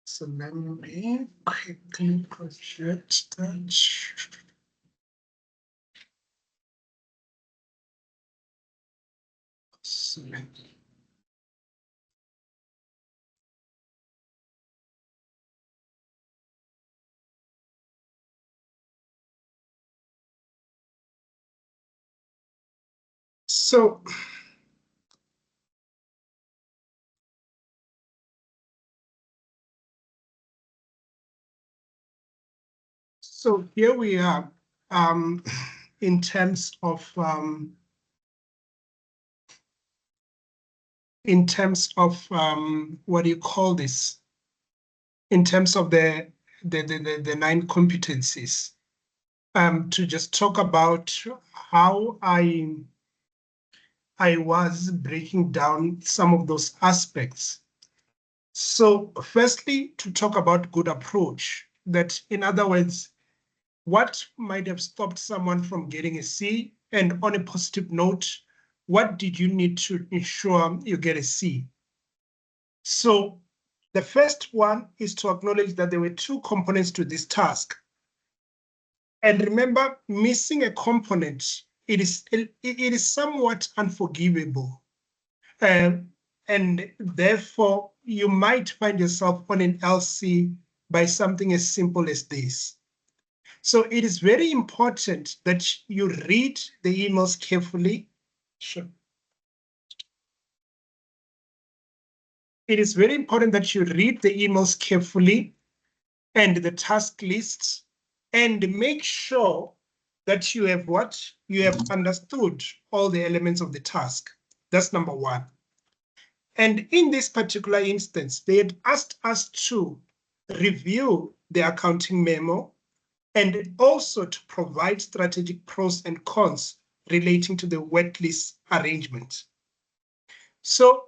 So let me quickly project that. So here we are in terms of what do you call this? In terms of the 9 competencies, to just talk about how I was breaking down some of those aspects. So firstly, to talk about good approach, that in other words, what might have stopped someone from getting a C? And on a positive note, what did you need to ensure you get a C? So the first one is to acknowledge that there were 2 components to this task. And remember, missing a component, it is somewhat unforgivable. And therefore, you might find yourself on an LC by something as simple as this. So it is very important that you read the emails carefully. Sure. It is very important that you read the emails carefully and the task lists, and make sure that you have understood all the elements of the task. That's number 1. And in this particular instance, they had asked us to review the accounting memo and also to provide strategic pros and cons relating to the wet list arrangement. So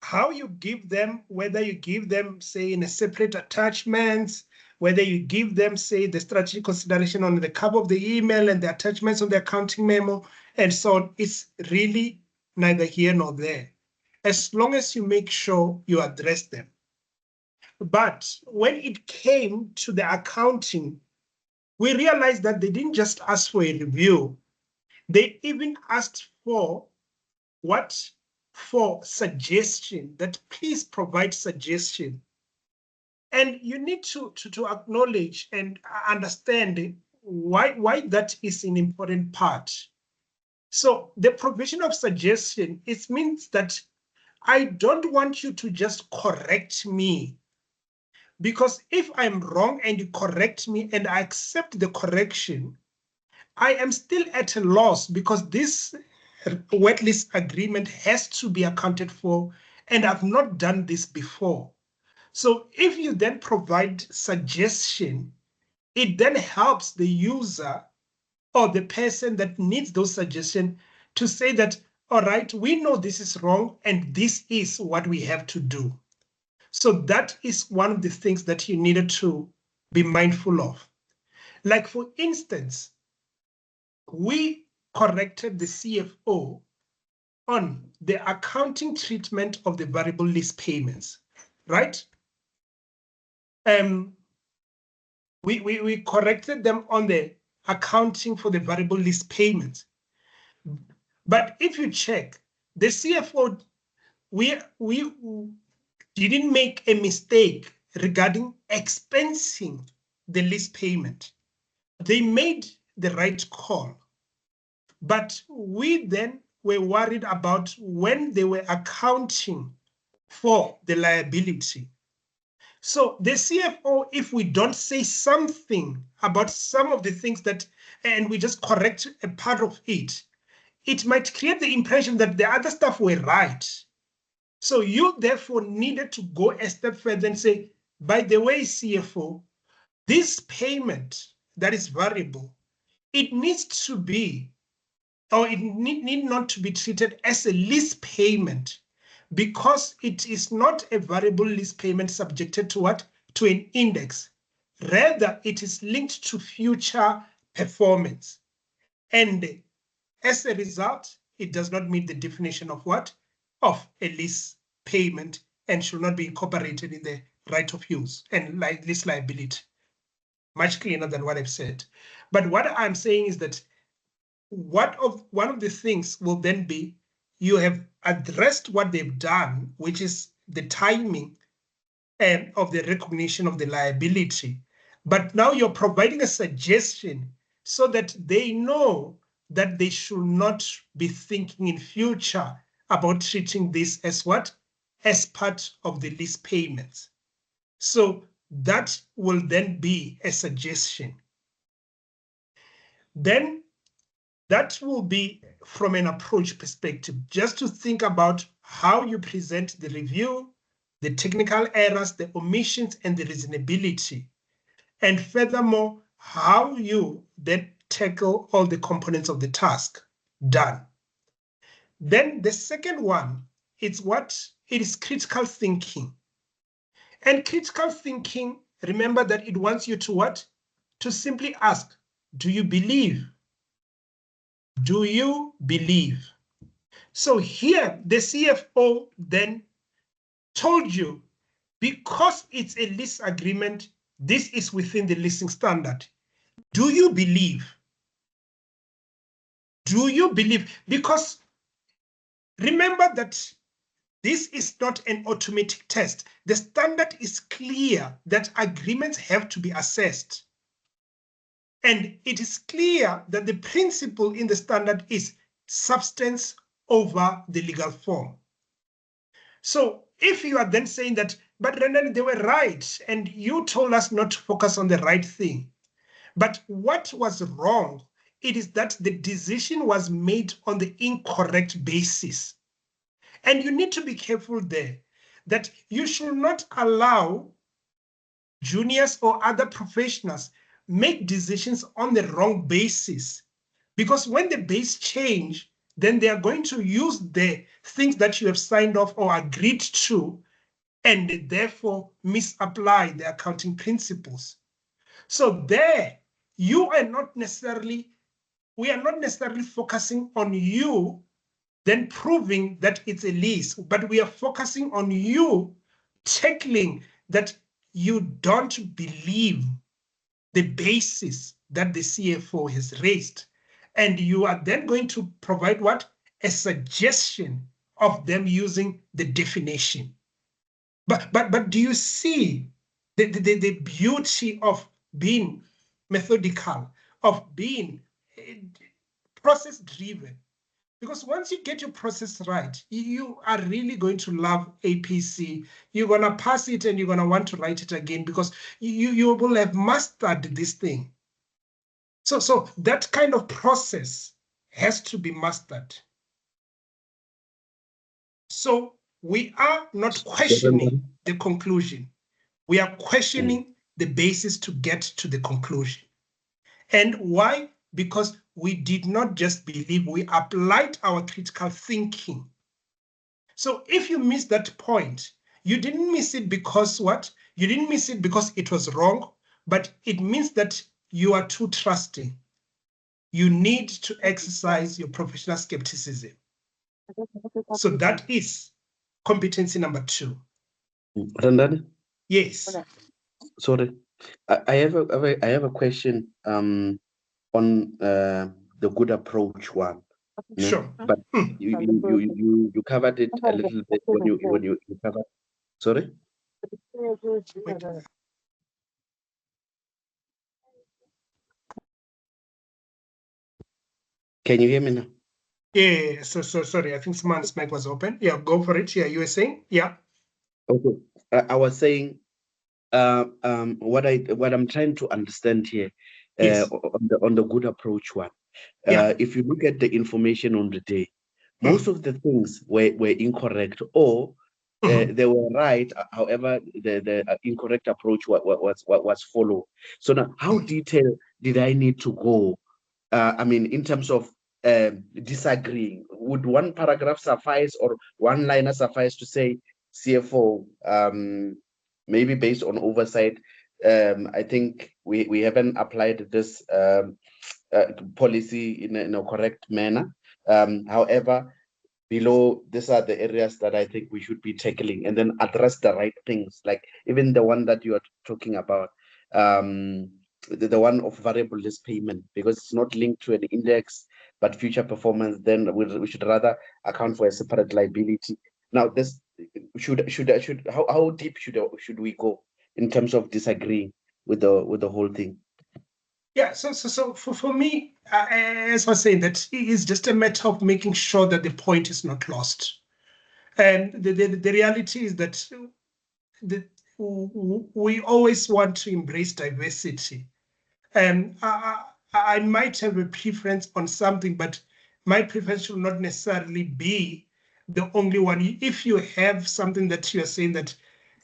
how you give them, whether you give them, say, in a separate attachments, whether you give them, say, the strategic consideration on the cover of the email and the attachments on the accounting memo, and so on, it's really neither here nor there, as long as you make sure you address them. But when it came to the accounting, we realized that they didn't just ask for a review, they even asked for what? For suggestion, that please provide suggestion. And you need to acknowledge and understand why that is an important part. So the provision of suggestion, it means that I don't want you to just correct me, because if I'm wrong and you correct me and I accept the correction, I am still at a loss, because this wet list agreement has to be accounted for, and I've not done this before. So if you then provide suggestion, it then helps the user or the person that needs those suggestions to say that, all right, we know this is wrong and this is what we have to do. So that is one of the things that you needed to be mindful of. Like, for instance, we corrected the CFO on the accounting treatment of the variable list payments, right? We corrected them on the accounting for the variable list payments. But if you check, the CFO, we didn't make a mistake regarding expensing the list payment. They made the right call. But we then were worried about when they were accounting for the liability. So the CFO, if we don't say something about some of the things that, and we just correct a part of it, it might create the impression that the other stuff were right. So you therefore needed to go a step further and say, by the way, CFO, this payment that is variable, it needs to be, or it need not to be treated as a lease payment, because it is not a variable lease payment subjected to what? To an index. Rather, it is linked to future performance. And as a result, it does not meet the definition of what? Of a lease payment and should not be incorporated in the right of use and like this liability. Much cleaner than what I've said. But what I'm saying is that one of the things will then be you have addressed what they've done, which is the timing of the recognition of the liability. But now you're providing a suggestion so that they know that they should not be thinking in future about treating this as what? As part of the lease payments. So that will then be a suggestion. Then that will be from an approach perspective, just to think about how you present the review, the technical errors, the omissions, and the reasonability. And furthermore, how you then tackle all the components of the task done. Then the second one is it is critical thinking. And critical thinking, remember that it wants you to what? To simply ask, do you believe? Do you believe? So here, the CFO then told you, because it's a lease agreement, this is within the leasing standard. Do you believe? Do you believe? Because remember that this is not an automatic test. The standard is clear that agreements have to be assessed. And it is clear that the principle in the standard is substance over the legal form. So if you are then saying that, but Renan, they were right, and you told us not to focus on the right thing. But what was wrong? It is that the decision was made on the incorrect basis. And you need to be careful there that you should not allow juniors or other professionals make decisions on the wrong basis. Because when the base change, then they are going to use the things that you have signed off or agreed to, and therefore misapply the accounting principles. So there, we are not necessarily focusing on you then proving that it's a lease, but we are focusing on you tackling that you don't believe the basis that the CFO has raised. And you are then going to provide what? A suggestion of them using the definition. But do you see the beauty of being methodical, of being process driven? Because once you get your process right, you are really going to love APC. You're going to pass it and you're going to want to write it again because you will have mastered this thing. So that kind of process has to be mastered. So we are not questioning the conclusion. We are questioning the basis to get to the conclusion. And why? Because we did not just believe, we applied our critical thinking. So if you miss that point, you didn't miss it because what? You didn't miss it because it was wrong, but it means that you are too trusting. You need to exercise your professional skepticism. So that is competency number 2. Randan? Yes. Sorry, I have a question on the good approach one. Sure. But you covered it a little bit when you covered. Sorry. Wait. Can you hear me now? Yeah. So sorry. I think someone's mic was open. Yeah. Go for it. Yeah. You were saying. Yeah. Okay. I was saying. What I'm trying to understand here, Yes. on the good approach one. Yeah. If you look at the information on the day, most of the things were incorrect, or they were right. However, the incorrect approach was followed. So now, how detailed did I need to go? I mean, in terms of disagreeing, would one paragraph suffice or one liner suffice to say, CFO, maybe based on oversight, I think we haven't applied this policy in a correct manner. However, below, these are the areas that I think we should be tackling, and then address the right things, like even the one that you are talking about, the one of variable risk payment, because it's not linked to an index, but future performance, then we should rather account for a separate liability. Now, this how deep should we go in terms of disagreeing with the whole thing? Yeah, so for me, as I was saying, that it's just a matter of making sure that the point is not lost. And the reality is that we always want to embrace diversity. And I might have a preference on something, but my preference should not necessarily be the only one. If you have something that you are saying that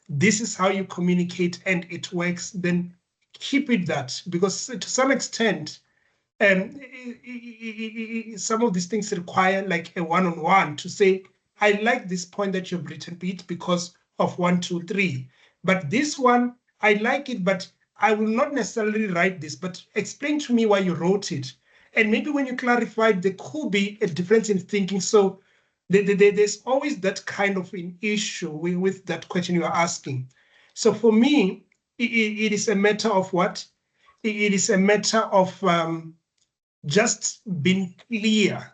this is how you communicate and it works, then keep it that, because to some extent, some of these things require like a one-on-one to say, I like this point that you've written it because of 1, 2, 3. But this one, I like it, but I will not necessarily write this, but explain to me why you wrote it. And maybe when you clarify, there could be a difference in thinking. So there's always that kind of an issue with that question you are asking. So for me, it is a matter of what? It is a matter of just being clear.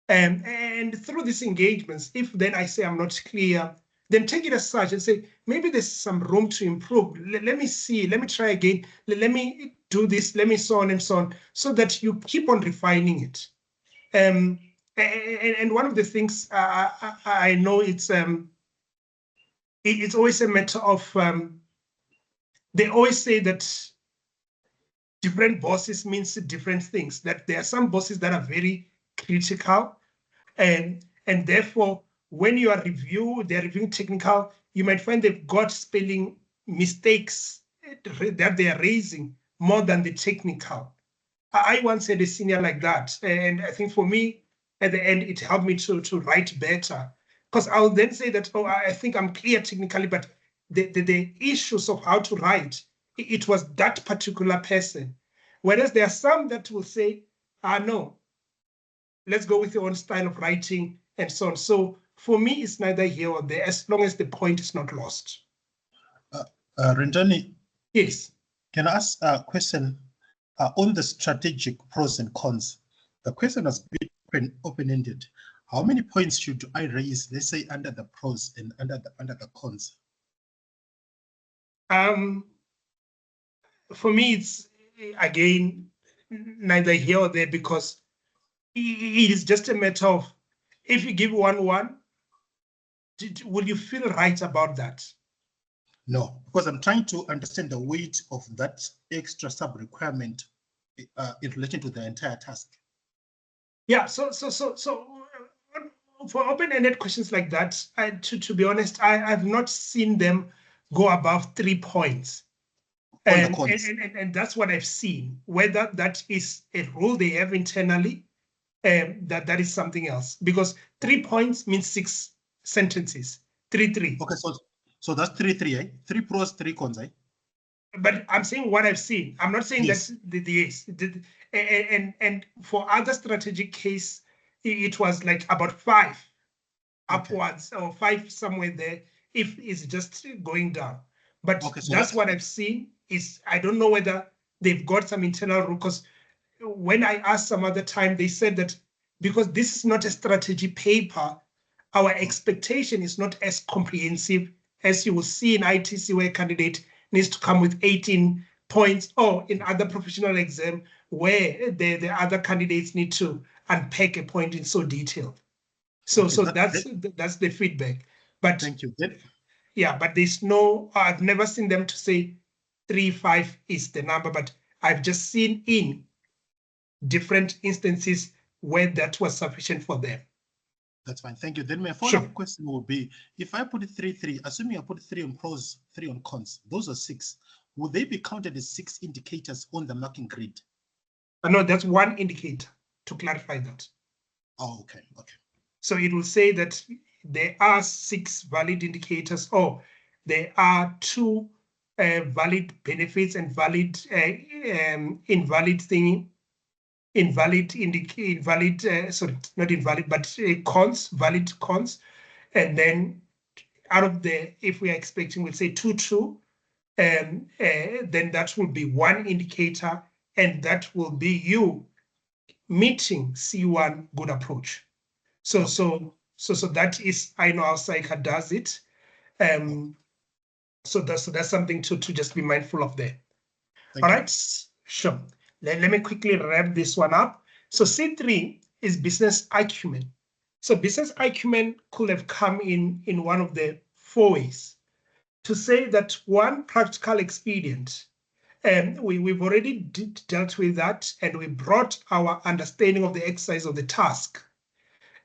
And through these engagements, if then I say I'm not clear, then take it as such and say, maybe there's some room to improve. Let me see, let me try again, let me do this, let me so on and so on, so that you keep on refining it. And one of the things I know it's always a matter of, they always say that different bosses means different things, that there are some bosses that are very critical, and therefore when you are they're reviewing technical, you might find they've got spelling mistakes that they are raising more than the technical. I once had a senior like that, and I think for me at the end it helped me to write better, because I'll then say that, oh, I think I'm clear technically, but the issues of how to write, it was that particular person. Whereas there are some that will say, no, let's go with your own style of writing and so on. So for me, it's neither here or there, as long as the point is not lost. Rentani, Yes. can I ask a question on the strategic pros and cons? The question was a bit open-ended. How many points should I raise, let's say, under the pros and under the cons? For me, it's, again, neither here or there, because it is just a matter of, if you give 1-1, will you feel right about that? No, because I'm trying to understand the weight of that extra sub-requirement in relation to the entire task. Yeah, so for open-ended questions like that, to be honest, I've not seen them go above 3 points. And that's what I've seen. Whether that is a rule they have internally, that is something else. Because 3 points means 6 sentences. 3-3. Okay, so that's 3-3, eh? 3 pros, 3 cons, eh? But I'm saying what I've seen. I'm not saying yes. that and for other strategic case, it was like about 5 upwards, or 5 somewhere there, if it's just going down. But so that's what I've seen. Is I don't know whether they've got some internal rule, because when I asked some other time, they said that because this is not a strategy paper, our expectation is not as comprehensive as you will see in ITC, where a candidate needs to come with 18 points, or in other professional exam where the other candidates need to unpack a point in so detail. So that's the feedback. But thank you. Yeah, but there's no, I've never seen them to say 3-5 is the number, but I've just seen in different instances where that was sufficient for them. That's fine. Thank you. Then my follow-up question will be, if I put 3-3, assuming I put 3 on pros, 3 on cons, those are 6. Would they be counted as 6 indicators on the marking grid? No, that's 1 indicator, to clarify that. Oh, okay. So it will say that there are 6 valid indicators, or there are 2 valid benefits and valid invalid thing invalid, sorry, not invalid, but cons, valid cons. And then out of the, if we are expecting, we'll say 2 true, then that will be one indicator, and that will be you meeting C1 good approach. So that is, I know how Psycha does it. So that's something to just be mindful of there. All right, sure. Let me quickly wrap this one up. So C3 is business acumen. So business acumen could have come in one of the 4 ways. To say that one, practical expedient, and we've already dealt with that, and we brought our understanding of the exercise of the task.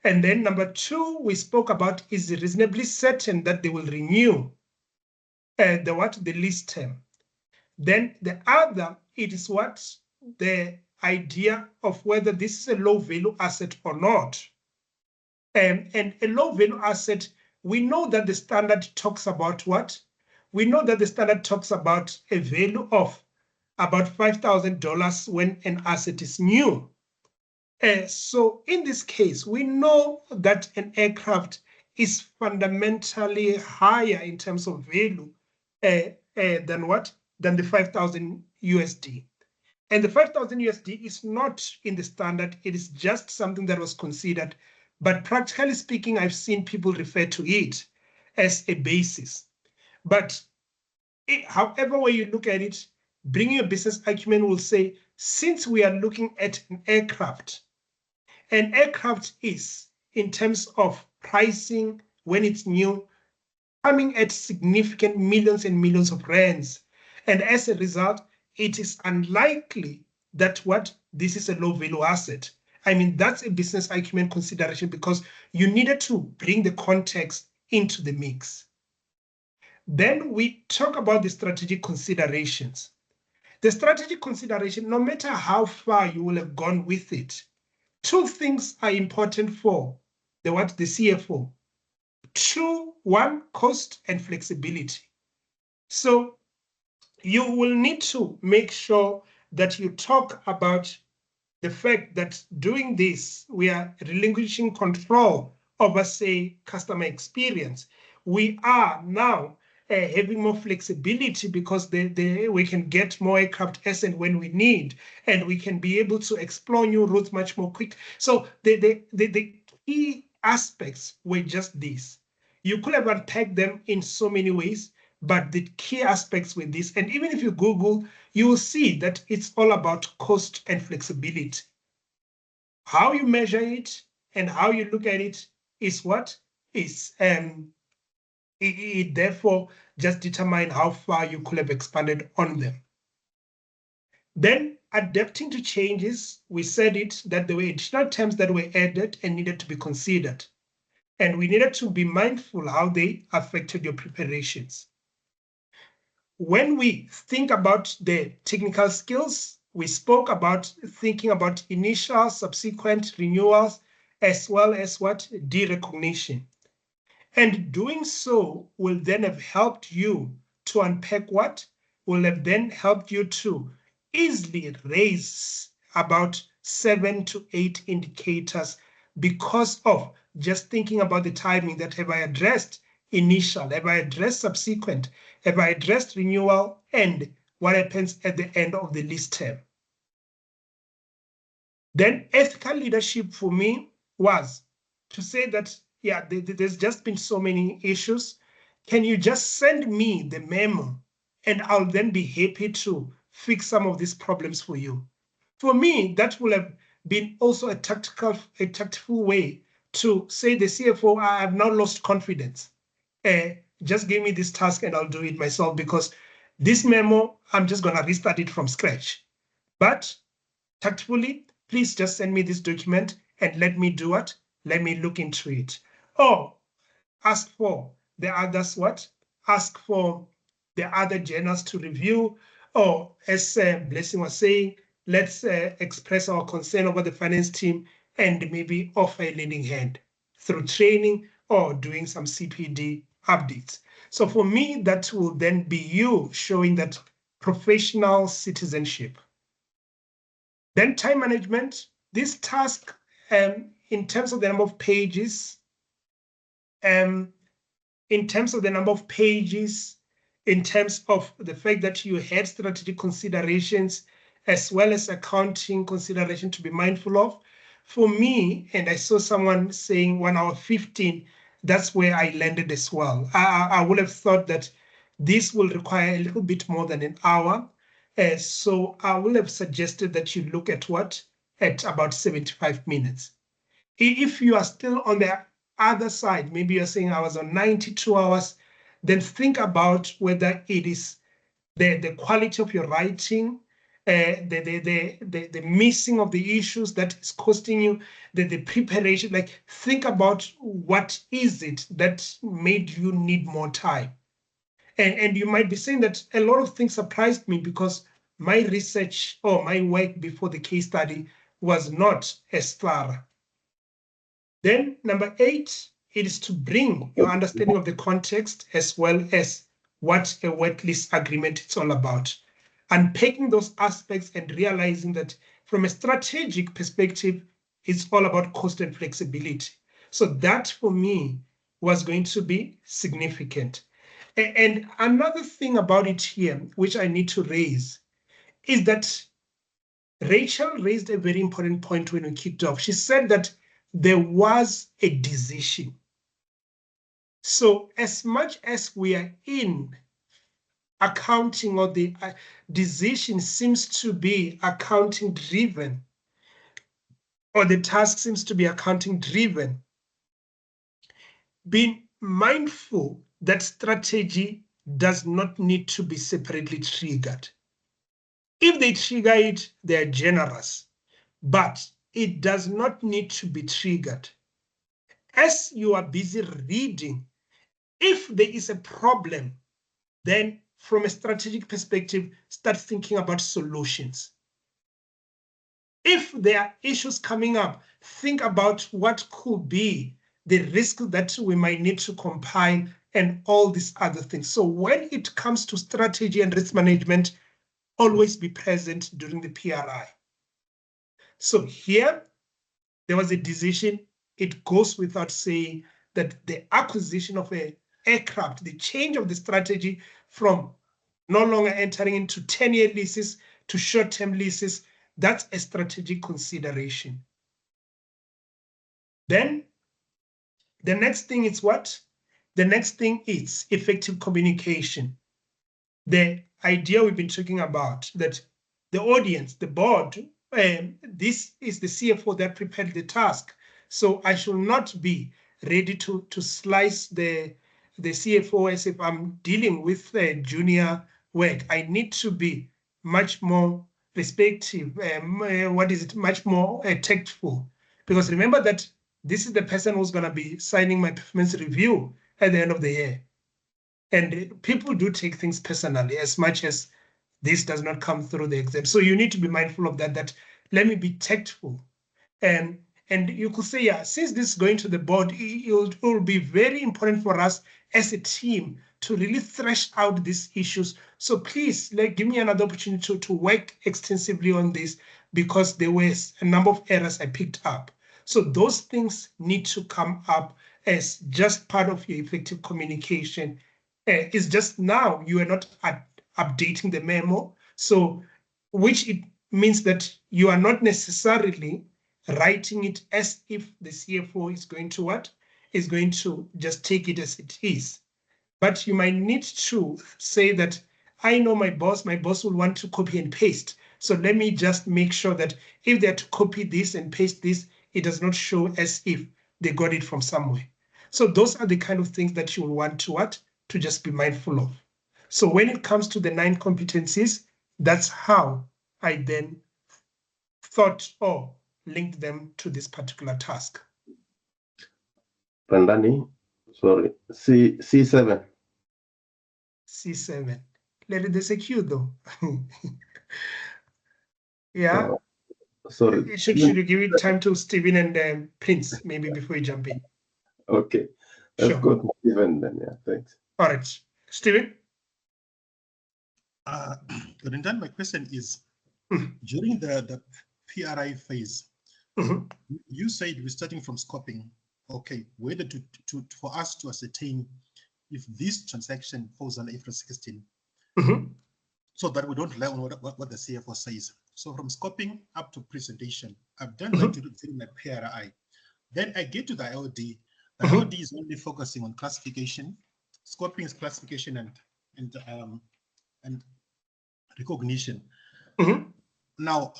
And then number 2, we spoke about, is it reasonably certain that they will renew the lease term. Then the other, it is what the idea of whether this is a low value asset or not. And a low value asset, we know that the standard talks about what? We know that the standard talks about a value of about $5,000 when an asset is new. So in this case, we know that an aircraft is fundamentally higher in terms of value than what? Than the 5,000 USD. And the 5,000 USD is not in the standard, it is just something that was considered. But practically speaking, I've seen people refer to it as a basis. But however way you look at it, bringing a business acumen will say, since we are looking at an aircraft is, in terms of pricing when it's new, coming at significant millions and millions of rands. And as a result, it is unlikely that what this is a low value asset. I mean, that's a business acumen consideration because you needed to bring the context into the mix. Then we talk about the strategic considerations. The strategic consideration, no matter how far you will have gone with it, 2 things are important for the CFO. 2, 1, cost and flexibility. So you will need to make sure that you talk about the fact that doing this, we are relinquishing control over, say, customer experience. We are now having more flexibility because we can get more aircraft as and when we need, and we can be able to explore new routes much more quick. So the key aspects were just these. You could have unpacked them in so many ways, but the key aspects were this. And even if you Google, you will see that it's all about cost and flexibility. How you measure it and how you look at it is what is, it therefore just determine how far you could have expanded on them. Then adapting to changes, we said it, that there were additional terms that were added and needed to be considered. And we needed to be mindful how they affected your preparations. When we think about the technical skills, we spoke about thinking about initial, subsequent renewals, as well as what? Derecognition. And doing so will then have helped you to unpack what? Will have then helped you to easily raise about 7 to 8 indicators because of just thinking about the timing that have I addressed initial, have I addressed subsequent, have I addressed renewal, and what happens at the end of the lease term. Then ethical leadership for me was to say that, yeah, there's just been so many issues. Can you just send me the memo and I'll then be happy to fix some of these problems for you. For me, that will have been also a tactful way to say the CFO, I have now lost confidence. Just give me this task and I'll do it myself because this memo, I'm just gonna restart it from scratch. But tactfully, please just send me this document and let me do what? Let me look into it. Or ask for the others what? Ask for the other journals to review. Or as Blessing was saying, let's express our concern over the finance team and maybe offer a lending hand through training or doing some CPD updates. So for me, that will then be you showing that professional citizenship. Then time management, this task, in terms of the number of pages, in terms of the fact that you had strategic considerations as well as accounting consideration to be mindful of, for me, and I saw someone saying 1 hour 15, that's where I landed as well. I would have thought that this will require a little bit more than an hour. So I would have suggested that you look at at about 75 minutes. If you are still on the other side, maybe you're saying I was on 92 hours, then think about whether it is the quality of your writing, the missing of the issues that is costing you, the preparation. Like, think about what is it that made you need more time. And you might be saying that a lot of things surprised me because my research or my work before the case study was not as thorough. Then number 8, it is to bring your understanding of the context as well as what a wet lease agreement is all about. Unpacking those aspects and realizing that from a strategic perspective, it's all about cost and flexibility. So that for me was going to be significant. And another thing about it here, which I need to raise, is that Rachel raised a very important point when we kicked off. She said that there was a decision. So as much as we are in accounting, or the decision seems to be accounting driven, or the task seems to be accounting driven, being mindful that strategy does not need to be separately triggered. If they trigger it, they're generous, but it does not need to be triggered. As you are busy reading, if there is a problem, then from a strategic perspective, start thinking about solutions. If there are issues coming up, think about what could be the risk that we might need to compile and all these other things. So when it comes to strategy and risk management, always be present during the PRI. So here, there was a decision. It goes without saying that the acquisition of an aircraft, the change of the strategy from no longer entering into 10-year leases to short-term leases, that's a strategic consideration. Then the next thing is what? The next thing is effective communication. The idea we've been talking about, that the audience, the board, this is the CFO that prepared the task. So I should not be ready to slice the CFO as if I'm dealing with junior work. I need to be much more respectful, much more tactful. Because remember that this is the person who's going to be signing my performance review at the end of the year. And people do take things personally, as much as this does not come through the exam. So you need to be mindful of that let me be tactful. And you could say, yeah, since this is going to the board, it will be very important for us as a team to really thresh out these issues. So please, give me another opportunity to work extensively on this, because there was a number of errors I picked up. So those things need to come up as just part of your effective communication. It's just now you are not updating the memo, so which it means that you are not necessarily writing it as if the CFO is going to what? Is going to just take it as it is. But you might need to say that, I know my boss will want to copy and paste. So let me just make sure that if they're to copy this and paste this, it does not show as if they got it from somewhere. So those are the kind of things that you will want to what? To just be mindful of. So when it comes to the 9 competencies, that's how I then thought or linked them to this particular task. Pandani, sorry, C7. C7. There's a queue though. Yeah. Sorry. Should you give it time to Stephen and Prince, maybe before you jump in? Okay. Let's Sure. go to Stephen then. Yeah, thanks. All right. Stephen? Rendan, my question is, during the PRI phase, Mhm. You said we're starting from scoping. Okay, whether for us to ascertain if this transaction falls under IFRS 16, Mhm. so that we don't rely on what the CFO says. So from scoping up to presentation, I've done Mhm. that during my PRI. Then I get to the IOD. The Mhm. IOD is only focusing on classification. Scoping is classification and recognition. Mhm. Now,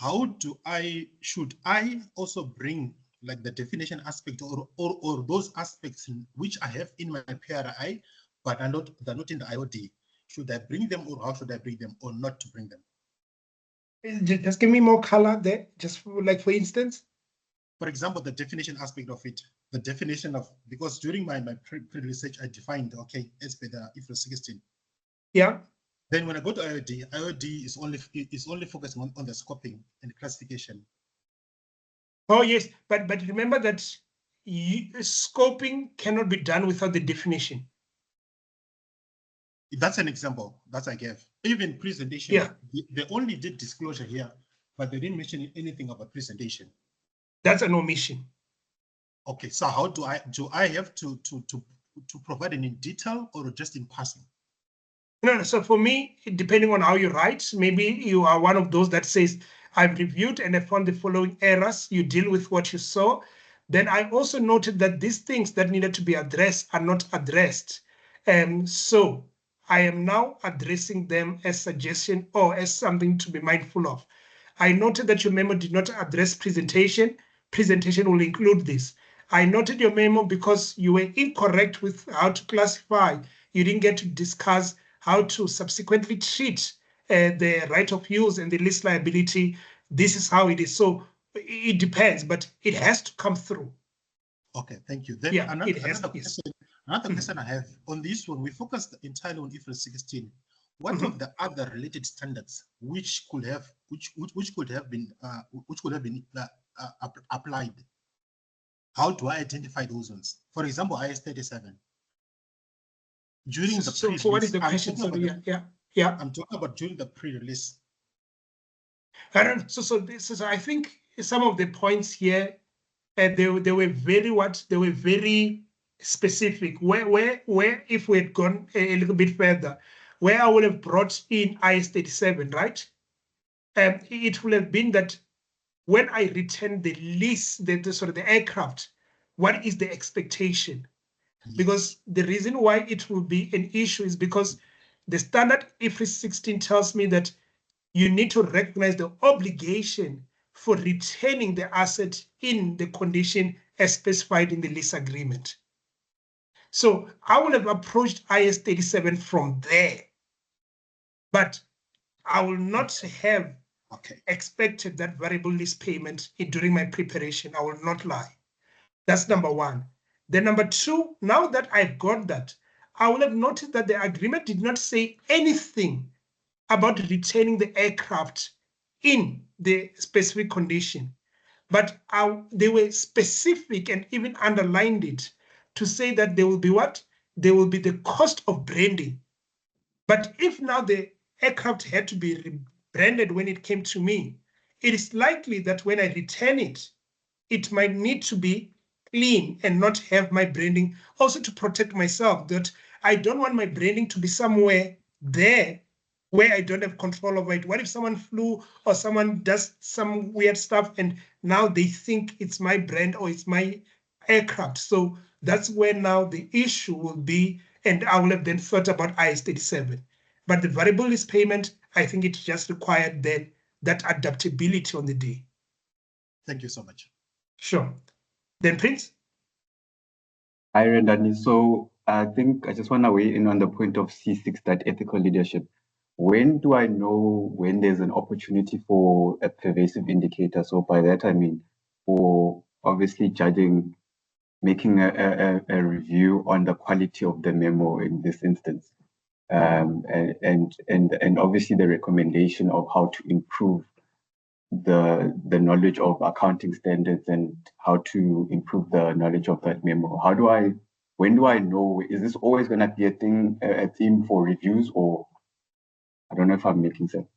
should I also bring like the definition aspect or those aspects which I have in my PRI, but they're not in the IOD? Should I bring them, or how should I bring them, or not to bring them? Just give me more color there, just for instance. For example, the definition aspect of it, the definition of, because during my pre-research, I defined, okay, as per the IFRS 16. Yeah. Then when I go to IOD is only focusing on the scoping and classification. Oh yes, but remember that scoping cannot be done without the definition. That's an example that I gave. Even presentation, Yeah. they only did disclosure here, but they didn't mention anything about presentation. That's an omission. Okay, so how do I have to provide it in detail or just in passing? No, so for me, depending on how you write, maybe you are one of those that says, I've reviewed and I found the following errors. You deal with what you saw. Then I also noted that these things that needed to be addressed are not addressed. So I am now addressing them as suggestion or as something to be mindful of. I noted that your memo did not address presentation. Presentation will include this. I noted your memo because you were incorrect with how to classify. You didn't get to discuss how to subsequently treat the right of use and the lease liability. This is how it is. So it depends, but it has to come through. Okay, thank you. Then Yeah, another yes. question I have on this one, we focused entirely on IFRS 16. What of the other related standards which could have been applied? How do I identify those ones? For example, IS 37. During the So for what is pre-release, the question? Sorry, yeah. I'm talking about during the pre-release. I don't. So this is. I think some of the points here, they were very specific. Where if we had gone a little bit further, where I would have brought in IS 37, right? It would have been that when I return the lease, the aircraft, what is the expectation? Because the reason why it will be an issue is because the standard IFRS 16 tells me that you need to recognize the obligation for retaining the asset in the condition as specified in the lease agreement. So I will have approached IS 37 from there, but I will not have expected that variable lease payment during my preparation. I will not lie. That's number one. Then number two, now that I've got that, I will have noticed that the agreement did not say anything about retaining the aircraft in the specific condition, but they were specific and even underlined it to say that there will be what? There will be the cost of branding. But if now the aircraft had to be rebranded when it came to me, it is likely that when I return it, it might need to be clean and not have my branding, also to protect myself, that I don't want my branding to be somewhere there where I don't have control over it. What if someone flew or someone does some weird stuff and now they think it's my brand or it's my aircraft? So that's where now the issue will be, and I will have then thought about IS 37. But the variable lease payment, I think it just required then that adaptability on the day. Thank you so much. Sure. Then Prince? Hi, Rendani. So I think I just want to weigh in on the point of C6, that ethical leadership. When do I know when there's an opportunity for a pervasive indicator? So by that, I mean, for obviously judging, making a review on the quality of the memo in this instance. And obviously the recommendation of how to improve the knowledge of accounting standards and how to improve the knowledge of that memo. When do I know? Is this always going to be a theme for reviews, or I don't know if I'm making sense?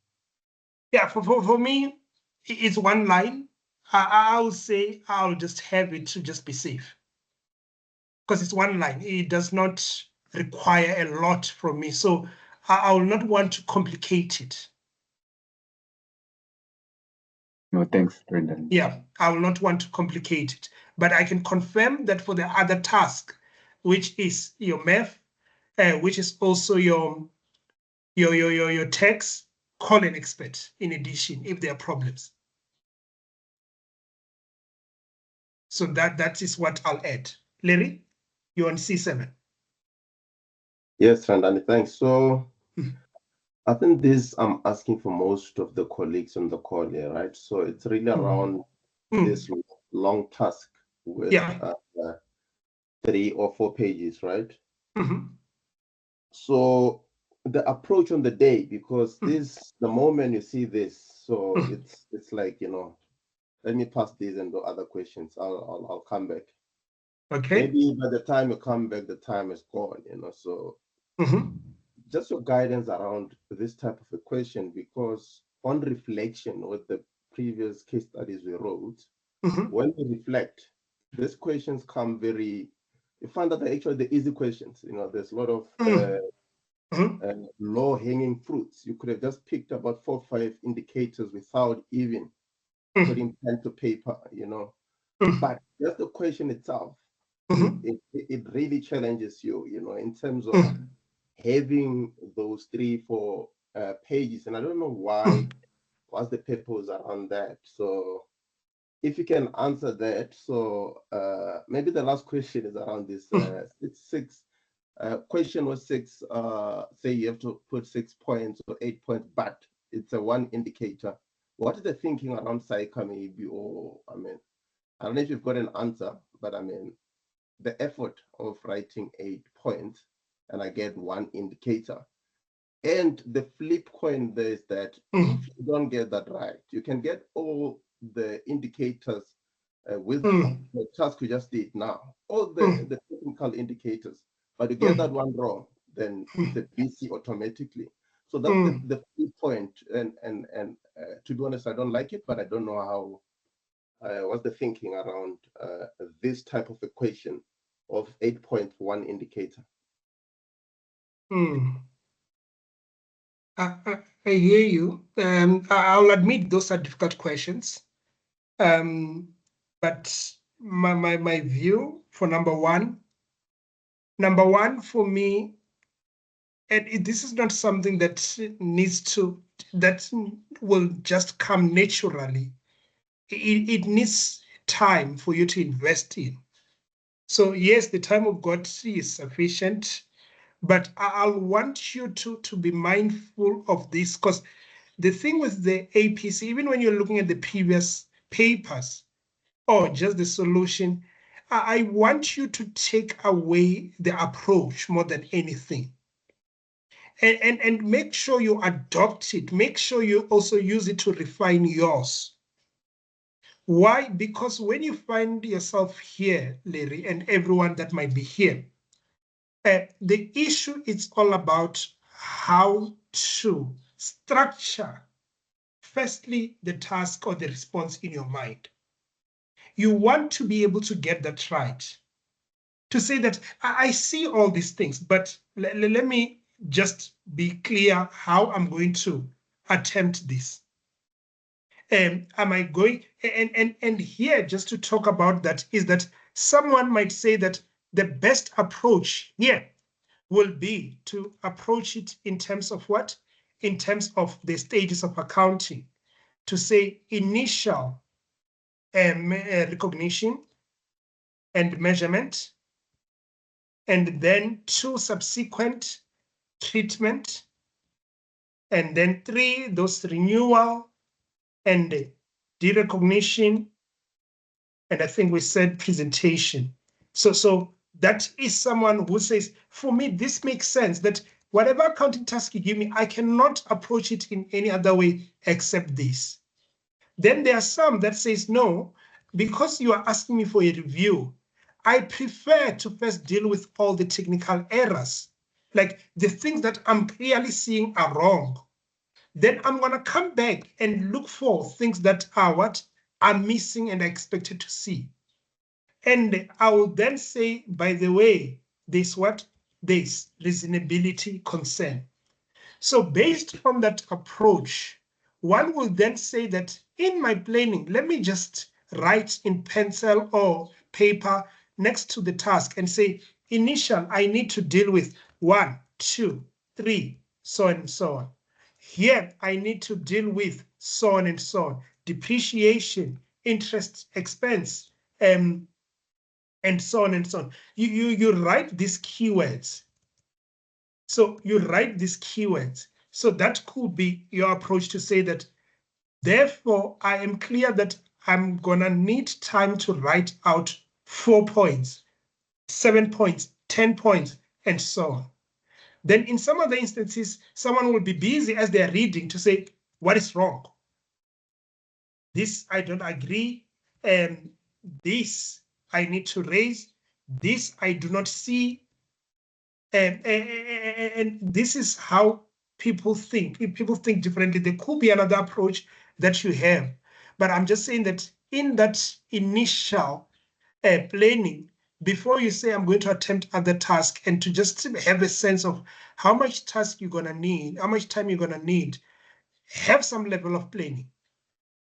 Yeah, for me, it's one line. I'll say I'll just have it to just be safe. Because it's one line, it does not require a lot from me. So I will not want to complicate it. No, thanks, Brendan. Yeah, I will not want to complicate it. But I can confirm that for the other task, which is your MAF, which is also your text, call an expert in addition if there are problems. So that is what I'll add. Larry, you're on C7. Yes, Randani, thanks. So Hmm. I think this I'm asking for most of the colleagues on the call here, right? So it's really around this long task with Yeah. 3 or 4 pages, right? Mhm. So the approach on the day, because this, the moment you see this, so it's like, you know, let me pass this and do other questions. I'll come back. Okay. Maybe by the time you come back, the time is gone, you know. So just your guidance around this type of a question, because on reflection with the previous case studies we wrote, when we reflect, these questions come very, you find that they're actually the easy questions. You know, there's a lot of low-hanging fruits. You could have just picked about 4 or 5 indicators without even putting pen to paper, you know. But just the question itself, it really challenges you, you know, in terms of having those 3, 4 pages. And I don't know why, what's the purpose around that. So if you can answer that. So maybe the last question is around this question was 6, say you have to put 6 points or 8 points, but it's a 1 indicator. What is the thinking around SAICA maybe? Or, I mean, I don't know if you've got an answer, but I mean, the effort of writing 8 points and I get 1 indicator. And the flip coin there is that if you don't get that right, you can get all the indicators with the task we just did now, all the technical indicators, but you get that one wrong, then it's a BC automatically. So that's the flip point. And to be honest, I don't like it, but I don't know how, what's the thinking around this type of equation of 8.1 indicator. I hear you. I'll admit those are difficult questions. But my view for number one for me, and this is not something that that will just come naturally. It needs time for you to invest in. So yes, the time of God is sufficient, but I'll want you to be mindful of this, because the thing with the APC, even when you're looking at the previous papers or just the solution, I want you to take away the approach more than anything. And make sure you adopt it. Make sure you also use it to refine yours. Why? Because when you find yourself here, Larry, and everyone that might be here, the issue is all about how to structure, firstly, the task or the response in your mind. You want to be able to get that right. To say that I see all these things, but let me just be clear how I'm going to attempt this. Am I going, and here just to talk about that is that someone might say that the best approach here will be to approach it in terms of what? In terms of the stages of accounting, to say initial recognition and measurement, and then 2 subsequent treatment, and then 3 those renewal and derecognition, and I think we said presentation. So that is someone who says, for me, this makes sense, that whatever accounting task you give me, I cannot approach it in any other way except this. Then there are some that says, no, because you are asking me for a review, I prefer to first deal with all the technical errors, like the things that I'm clearly seeing are wrong. Then I'm going to come back and look for things that are what? are missing and are expected to see. And I will then say, by the way, there's what? There's reasonability concern. So based on that approach, one will then say that in my planning, let me just write in pencil or paper next to the task and say, initial, I need to deal with 1, 2, 3, so on and so on. Here, I need to deal with so on and so on. Depreciation, interest, expense, and so on and so on. You write these keywords. So you write these keywords. So that could be your approach to say that, therefore, I am clear that I'm gonna need time to write out 4 points, 7 points, 10 points, and so on. Then in some other instances, someone will be busy as they're reading to say, what is wrong? This I don't agree, and this I need to raise, this I do not see. And this is how people think. If people think differently, there could be another approach that you have. But I'm just saying that in that initial planning, before you say I'm going to attempt other tasks, and to just have a sense of how much task you're gonna need, how much time you're gonna need, have some level of planning.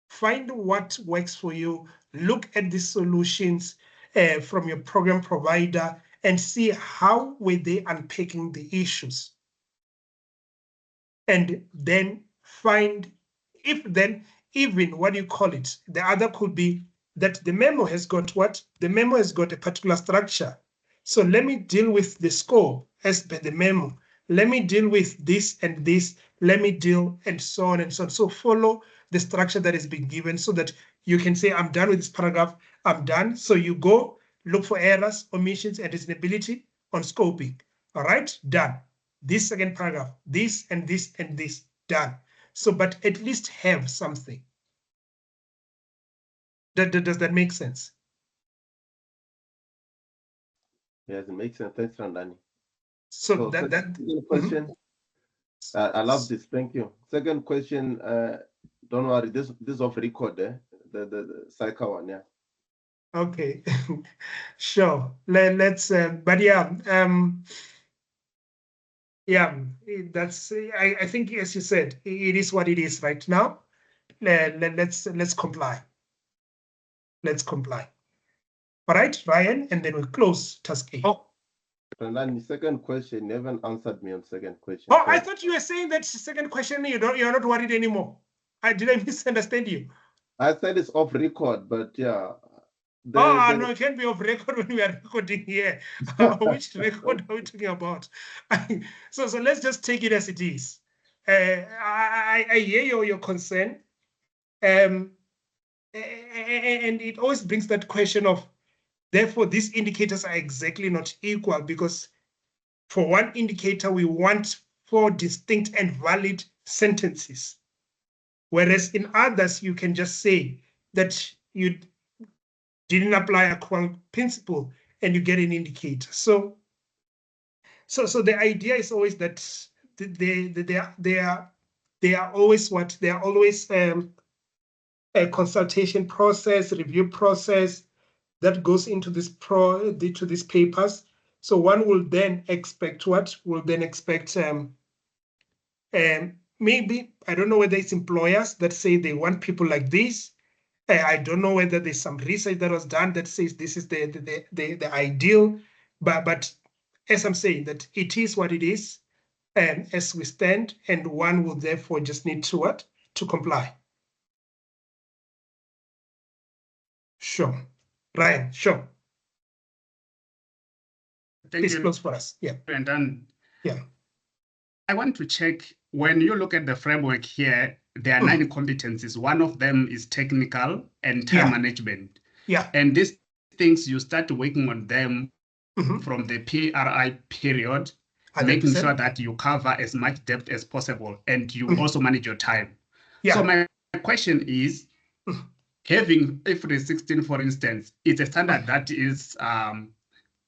Find what works for you, look at the solutions from your program provider, and see how were they unpacking the issues. And then find, if then, even what do you call it? The other could be that the memo has got what? The memo has got a particular structure. So let me deal with the scope as per the memo. Let me deal with this and this. Let me deal, and so on and so on. So follow the structure that has been given so that you can say, I'm done with this paragraph, I'm done. So you go look for errors, omissions, and reasonability on scoping. All right, done. This second paragraph, this and this and this, done. So, but at least have something. Does that make sense? Yes, it makes sense. Thanks, Randani. So second question. I love this. Thank you. Second question. Don't worry. This is off record. The cycle one. Yeah. Okay. Sure. Let's. But yeah. Yeah. That's. I think, as you said, it is what it is right now. Let's comply. Let's comply. All right, Ryan, and then we'll close task A. Oh. And then the second question, you haven't answered me on second question. Oh, I thought you were saying that second question, you're not worried anymore. Did I misunderstand you? I said it's off record, but yeah. No, it can't be off record when we are recording here. Which record are we talking about? So let's just take it as it is. I hear your concern. And it always brings that question of, therefore, these indicators are exactly not equal, because for one indicator, we want 4 distinct and valid sentences. Whereas in others, you can just say that you didn't apply a quant principle and you get an indicator. So the idea is always that they are always what? They are always a consultation process, review process that goes into this to these papers. So one will then expect what? Will then expect maybe, I don't know whether it's employers that say they want people like this. I don't know whether there's some research that was done that says this is the ideal, but as I'm saying, that it is what it is, and as we stand, and one will therefore just need to what? To comply. Sure. Ryan, sure. Please close for us. Yeah. And then, yeah. I want to check, when you look at the framework here, there are 9 competencies. One of them is technical and time management. Yeah. And these things, you start working on them from the PRI period, 100%. Making sure that you cover as much depth as possible, and you also manage your time. Yeah. So my question is, having IFRS 16, for instance, it's a standard that is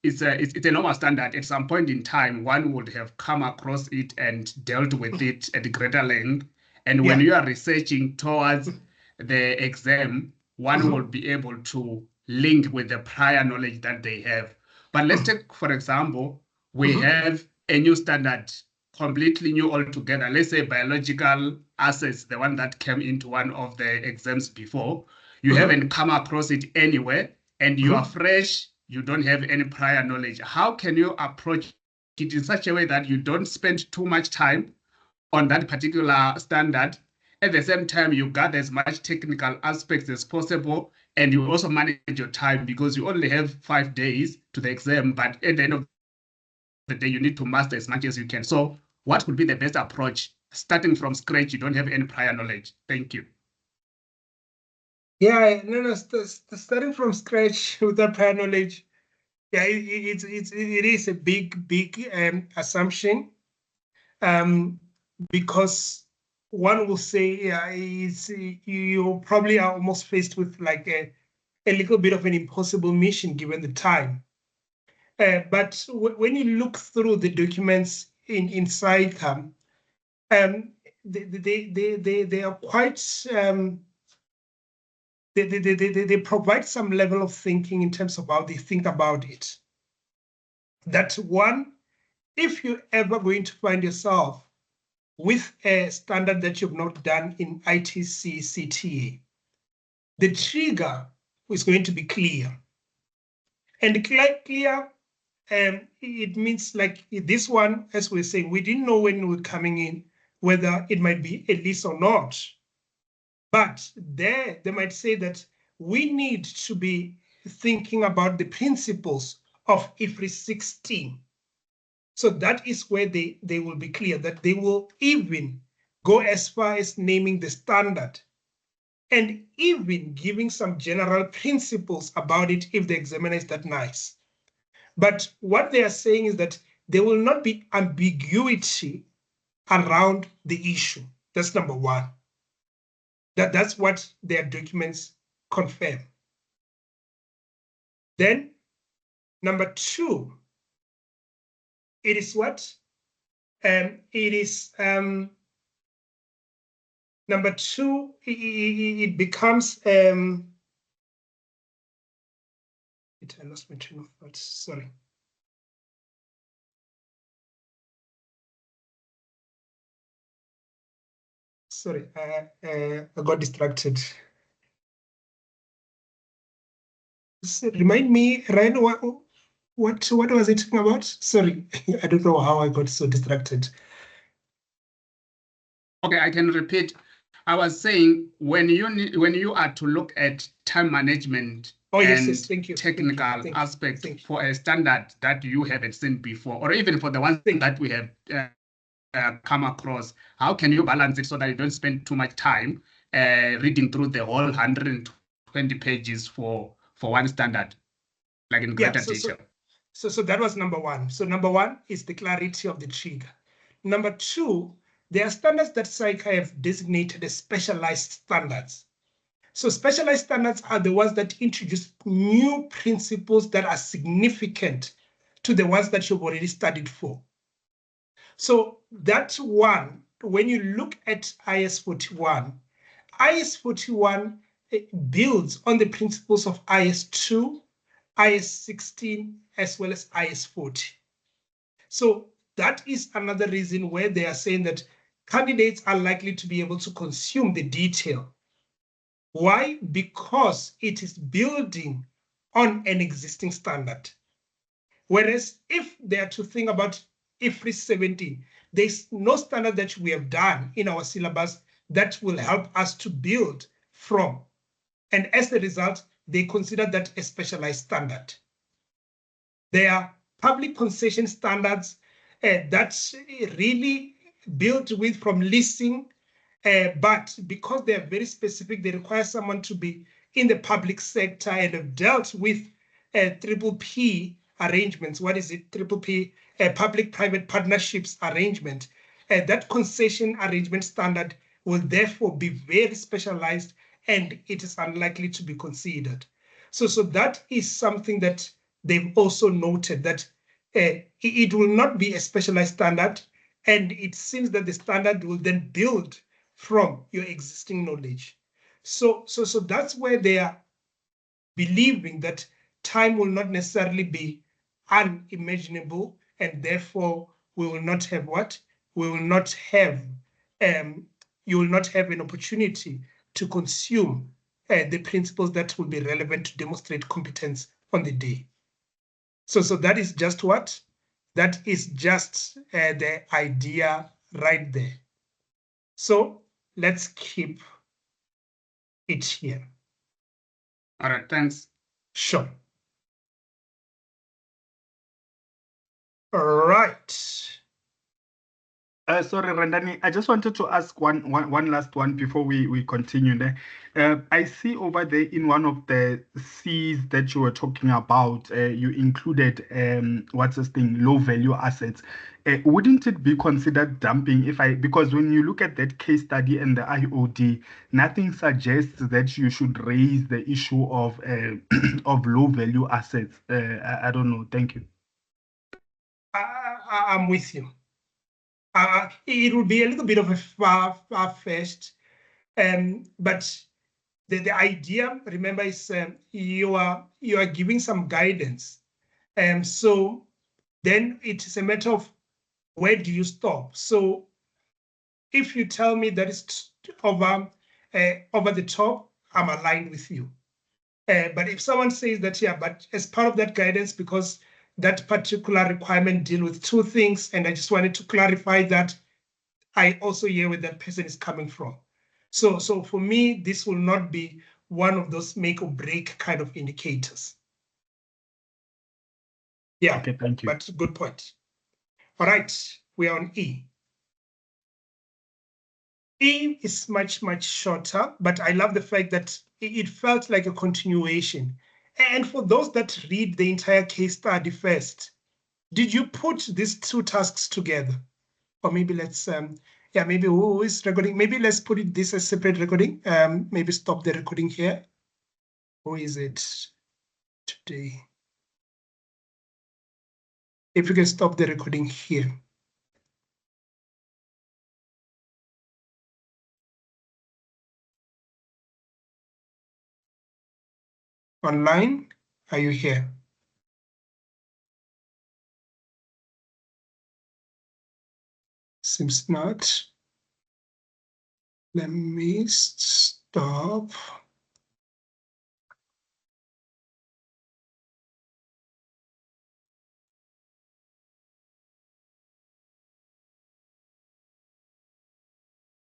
it's a normal standard. At some point in time, one would have come across it and dealt with it at greater length. And when you are researching towards the exam, one will be able to link with the prior knowledge that they have. But let's take, for example, we have a new standard, completely new altogether. Let's say biological assets, the one that came into one of the exams before. You haven't come across it anywhere, and you are fresh, you don't have any prior knowledge. How can you approach it in such a way that you don't spend too much time on that particular standard? At the same time, you gather as much technical aspects as possible, and you also manage your time because you only have 5 days to the exam, but at the end of the day, you need to master as much as you can. So what would be the best approach? Starting from scratch, you don't have any prior knowledge. Thank you. Yeah, no, starting from scratch without prior knowledge, yeah, it is a big assumption, because one will say, yeah, you probably are almost faced with like a little bit of an impossible mission given the time. But when you look through the documents in SAICA, they are quite, they provide some level of thinking in terms of how they think about it. That one, if you're ever going to find yourself with a standard that you've not done in ITC CTA, the trigger is going to be clear. And clear, it means like this one, as we're saying, we didn't know when we were coming in whether it might be a list or not. But they might say that we need to be thinking about the principles of IFRS 16. So that is where they will be clear, that they will even go as far as naming the standard and even giving some general principles about it if the examiner is that nice. But what they are saying is that there will not be ambiguity around the issue. That's number one. That's what their documents confirm. Then, number two, it is what? It is number two. It becomes. I lost my train of thought. Sorry. Sorry, I got distracted. Remind me, Ryan, what was it talking about? Sorry, I don't know how I got so distracted. Okay, I can repeat. I was saying when you are to look at time management yes, thank you. Technical aspect for a standard that you haven't seen before, or even for the ones that we have come across, how can you balance it so that you don't spend too much time reading through the whole 120 pages for one standard, like in greater detail? So that was number one. So number one is the clarity of the trigger. Number two, there are standards that SAICA have designated as specialized standards. So specialized standards are the ones that introduce new principles that are significant to the ones that you've already studied for. So that one, when you look at IS 41, IS 41 builds on the principles of IS 2, IS 16, as well as IS 40. So that is another reason where they are saying that candidates are likely to be able to consume the detail. Why? Because it is building on an existing standard. Whereas if they are to think about IFRS 17, there's no standard that we have done in our syllabus that will help us to build from. And as a result, they consider that a specialized standard. There are public concession standards that's really built with from leasing, but because they are very specific, they require someone to be in the public sector and have dealt with PPP arrangements. What is it? PPP, public-private partnerships arrangement. That concession arrangement standard will therefore be very specialized, and it is unlikely to be considered. So that is something that they've also noted, that it will not be a specialized standard, and it seems that the standard will then build from your existing knowledge. So that's where they are believing that time will not necessarily be unimaginable, and therefore we will not have what? We will not have, you will not have an opportunity to consume the principles that will be relevant to demonstrate competence on the day. So that is just what? That is just the idea right there. So let's keep it here. All right, thanks. Sure. All right. Sorry, Rendani, I just wanted to ask one last one before we continue there. I see over there in one of the C's that you were talking about, you included what's this thing, low value assets. Wouldn't it be considered dumping because when you look at that case study and the IOD, nothing suggests that you should raise the issue of of low value assets. I don't know. Thank you. I'm with you. It will be a little bit of a far-fetched, but the idea, remember, is you are giving some guidance, so then it is a matter of where do you stop. So if you tell me that it's over the top, I'm aligned with you. But if someone says that, yeah, but as part of that guidance, because that particular requirement deal with two things, and I just wanted to clarify that, I also hear where that person is coming from. So for me, this will not be one of those make or break kind of indicators. Yeah, okay, thank you. But good point. All right, we are on E. E is much shorter, but I love the fact that it felt like a continuation. And for those that read the entire case study first, did you put these two tasks together? Or maybe let's, yeah, maybe who is recording? Maybe let's put it this as separate recording. Maybe stop the recording here. Who is it today? If you can stop the recording here. Online, are you here? Seems not. Let me stop.